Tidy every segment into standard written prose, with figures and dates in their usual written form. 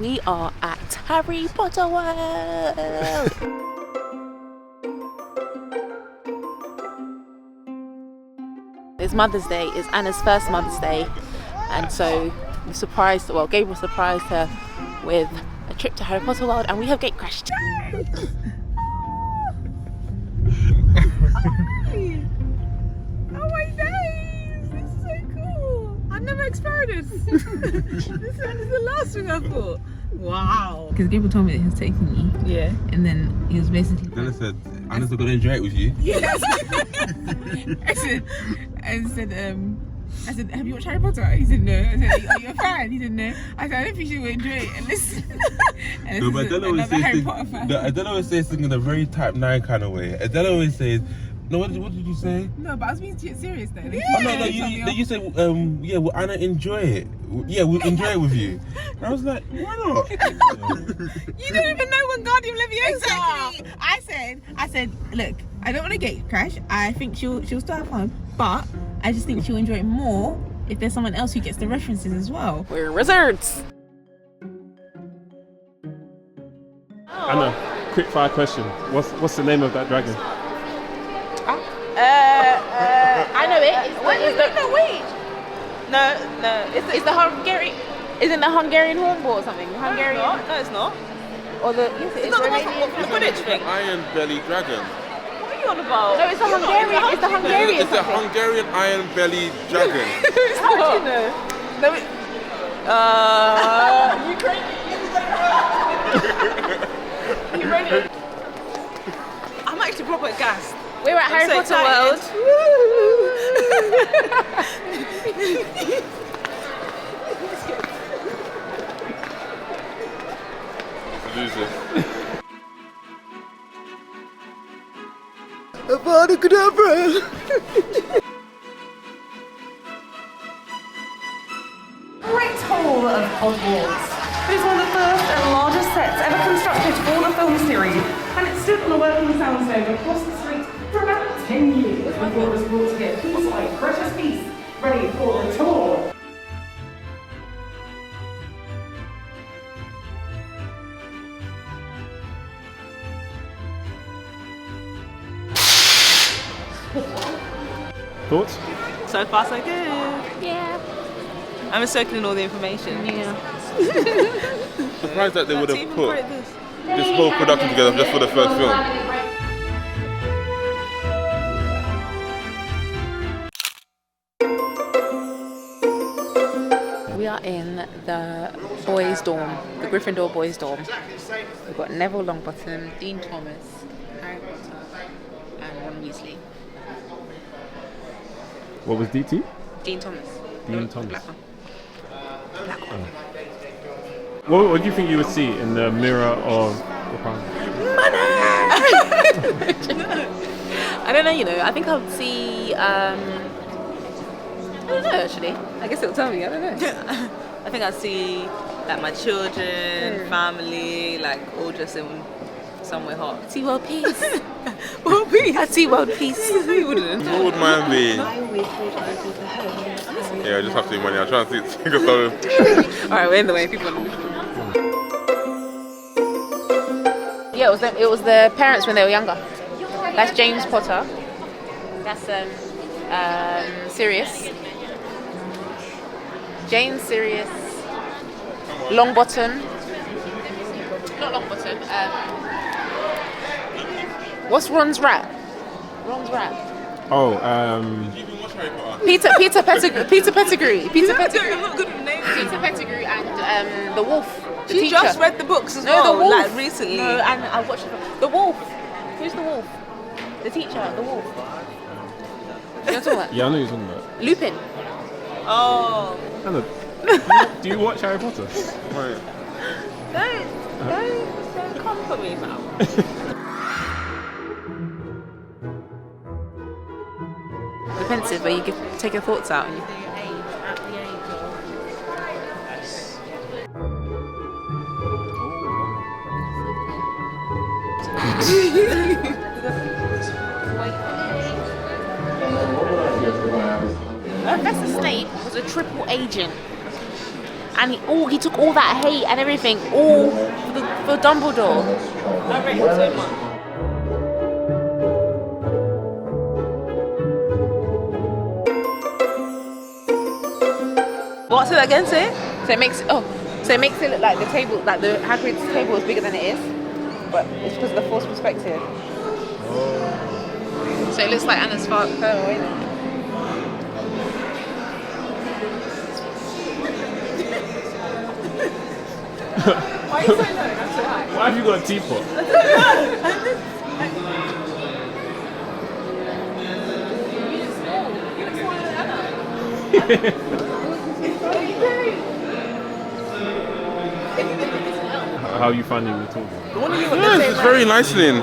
We are at Harry Potter World. It's Mother's Day, it's Anna's first Mother's Day, and so Gabriel surprised her with a trip to Harry Potter World, and we have gate crashed. Oh my days! This is so cool! I've never experienced this. This is the last thing I thought. Wow. Because Gabriel told me that he was taking me. Yeah. And then he was basically. Then I said, I'm just gonna enjoy it with you. Yes. I said, have you watched Harry Potter? He said, no. I said, are you a fan? He said, no. I said, I don't think you will enjoy it. And listen. No, but Adela always says things in a very type 9 kind of way. Adela always says, no, what did you say? No, but I was being serious though. No, you said, yeah, will Anna enjoy it? Yeah, we'll enjoy it with you. I was like, why not? You don't even know when Guardian Leviosa. Exactly. I said, look, I don't want to gate crash. I think she'll still have fun, but I just think she'll enjoy it more if there's someone else who gets the references as well. We're wizards. Anna, quick fire question. What's the name of that dragon? I know it. It's the Hungarian. Isn't the Hungarian hornbill or something? Hungarian? No, it's not. Or the It's not the one from the Quidditch thing. Iron belly dragon. What are you on about? No, it's the Hungarian. It's the Hungarian. It's a Hungarian iron belly dragon. How do you know? No, Ukrainian. I'm actually proper gassed. We're at Harry Potter World. Loser. Great Hall of Hogwarts. It is one of the first and largest sets ever constructed for the film series, and it stood on a working soundstage across the street for about 10 years before it was brought to get piece by precious piece, ready for the tour. Thoughts? So far, so good. Yeah. I'm just soaking in all the information. Yeah. Surprised that they would have Even put credit this. this whole production together just for the first film. We are in the boys' dorm, the Gryffindor boys' dorm. We've got Neville Longbottom, Dean Thomas, Harry Potter, and Ron Weasley. What was DT? Dean Thomas. Dean Thomas. Black one. What do you think you would see in the mirror of the crown? I don't know, I think I would see, I don't know actually. I guess it'll tell me, I don't know. I think I see like my children, family, like all just in somewhere hot. See world peace. World peace. I see world peace. Who wouldn't? What would mine be? Yeah, I just have to see money. I'm trying to think of something. Alright, we're in the way, people. Yeah, it was the parents when they were younger. That's James Potter. That's Sirius. James, Sirius, Longbottom. Not Longbottom. What's Ron's rat? Ron's rat. Oh, Peter Pettigrew. Peter Pettigrew. I'm not good with names. Peter Pettigrew and the wolf. The She teacher. just read the books as No, well, the wolf. like recently. No, and I watched the wolf. Who's the wolf? The teacher, the wolf. You know what I'm talking about? yeah, I know you're talking about. Lupin. Oh. Anna, do you watch Harry Potter? Right. Don't come for me, fam. The pensive where you take your thoughts out and you Professor Snape was a triple agent. And he took all that hate and everything, all for Dumbledore. I rate him so much. What's it again, say? So it makes it look like the table, like the Hagrid's table is bigger than it is, but it's because of the Force perspective. So it looks like Anna's far further away now. Why are you so low? I'm so high. Why have you got a teapot? How are you finding the tour? Yes, it's very nice in.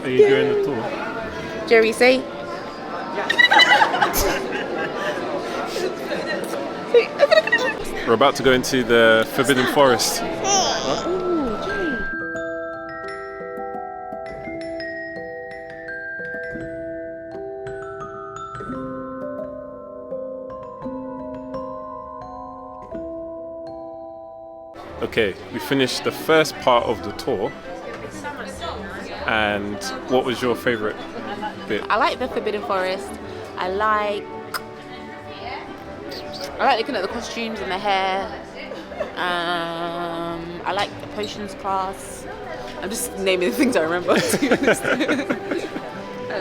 Are you enjoying the tour? Jerry, say. We're about to go into the Forbidden Forest. Okay, we finished the first part of the tour. And what was your favourite bit? I like the Forbidden Forest. I like looking at the costumes and the hair. I like the potions class. I'm just naming the things I remember, to be honest. I don't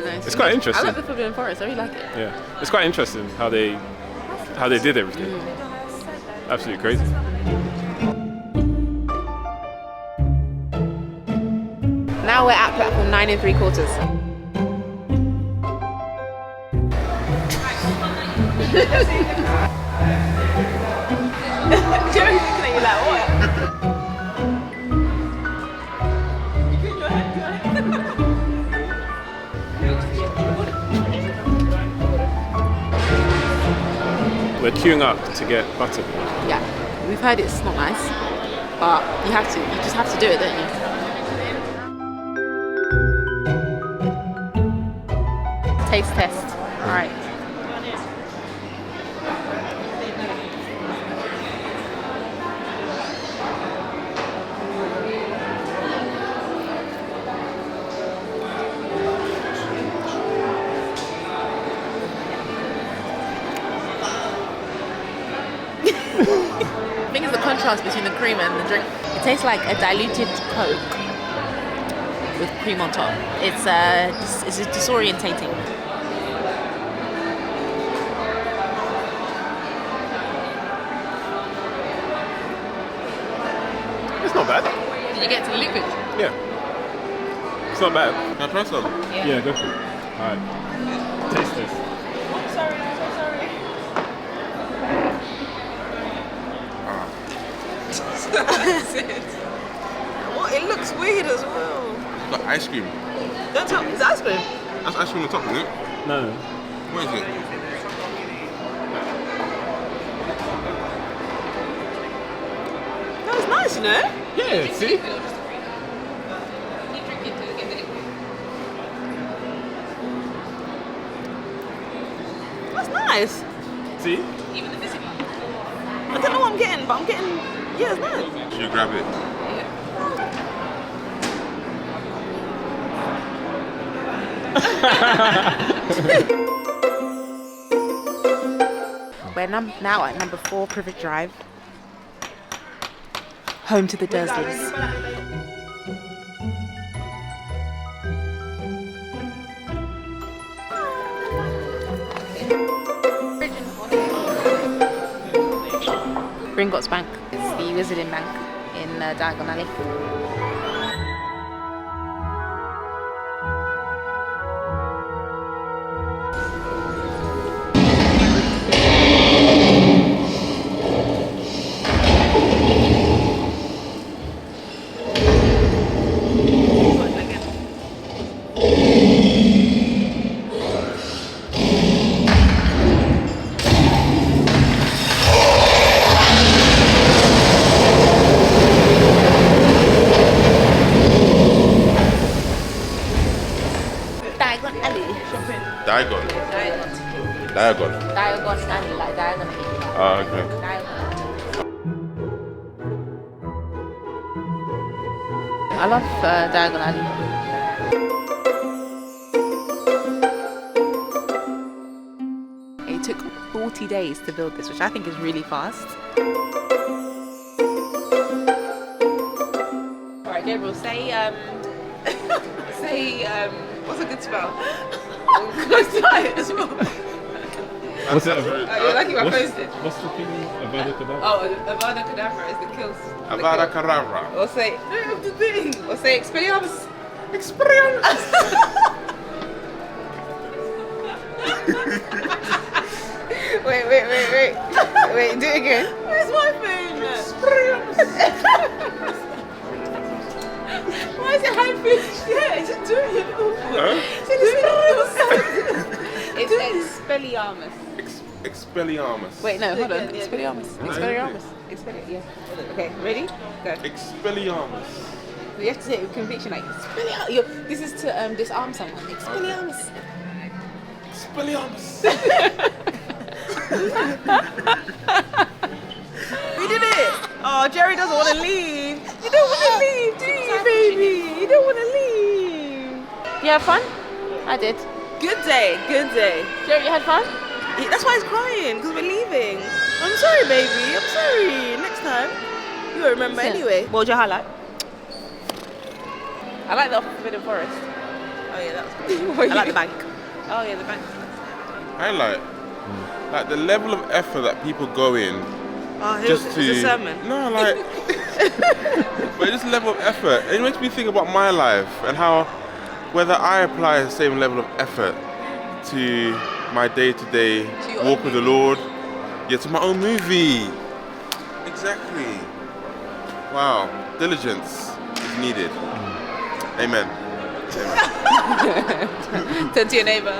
know. It's quite interesting. I like the Forbidden Forest. I really like it. Yeah, it's quite interesting how they did everything. Absolutely crazy. Now we're at platform 9 3/4. Jerry's looking at you like, what? We're queuing up to get butterbeer. Yeah, we've heard it's not nice, but you just have to do it, don't you? Taste test. All right. I think it's the contrast between the cream and the drink. It tastes like a diluted Coke with cream on top. It's disorientating. It's not bad. Did you get to the liquid? Yeah. It's not bad. Can I try some? Yeah, go for it. Alright. Taste this. Sorry, I'm so sorry. What? It looks weird as well. It's like ice cream. Don't tell me, it's ice cream. That's ice cream on top, isn't it? No. What is it? That was nice, you know? Yeah, see? That's nice. See? I don't know what I'm getting, but I'm getting, yeah, it's nice. Should you grab it? We're now at number 4 Privet Drive, home to the Dursleys. Gringotts Bank is the Wizarding Bank in Diagon Alley. diagonally, like diagonally. Oh, okay. Diagonally. I love Diagon Alley. It took 40 days to build this, which I think is really fast. Alright, Gabriel, say, what's a good spell? Close to it as well. What's that? You're lucky I posted. What's the thing? Avada Kedavra? Oh, Avada Kedavra is the kills. Avada Kedavra. Or say, the thing. Or say Expelliarmus. Experience. Wait, do it again. Where's my phone? Why is it high pitched? Yeah, it's doing it awful. It's Expelliarmus. Expelliarmus. Wait, no, hold on. Yeah, Expelliarmus. Yeah. Okay, ready? Go. Expelliarmus. You have to say it with conviction, like Expelliarmus. This is to disarm someone. Expelliarmus. Expelliarmus. We did it! Oh, Jerry doesn't want to leave. You don't want to leave, do you, baby? You don't want to leave. You have fun? I did. Good day, good day. Jerry, you had fun? That's why he's crying, because we're leaving. I'm sorry, baby. I'm sorry. Next time, you'll remember Listen. anyway. What was your highlight? I like the Forbidden Forest. Oh, yeah, that was good. I like the bank. Oh yeah, the bank. I like the level of effort that people go in Oh, just it's to a sermon. No, like but just level of effort. It makes me think about my life and how whether I apply the same level of effort to my day-to-day your walk own with the Lord, yeah, to my own movie. Exactly. Wow, diligence is needed. Amen. Turn to your neighbour.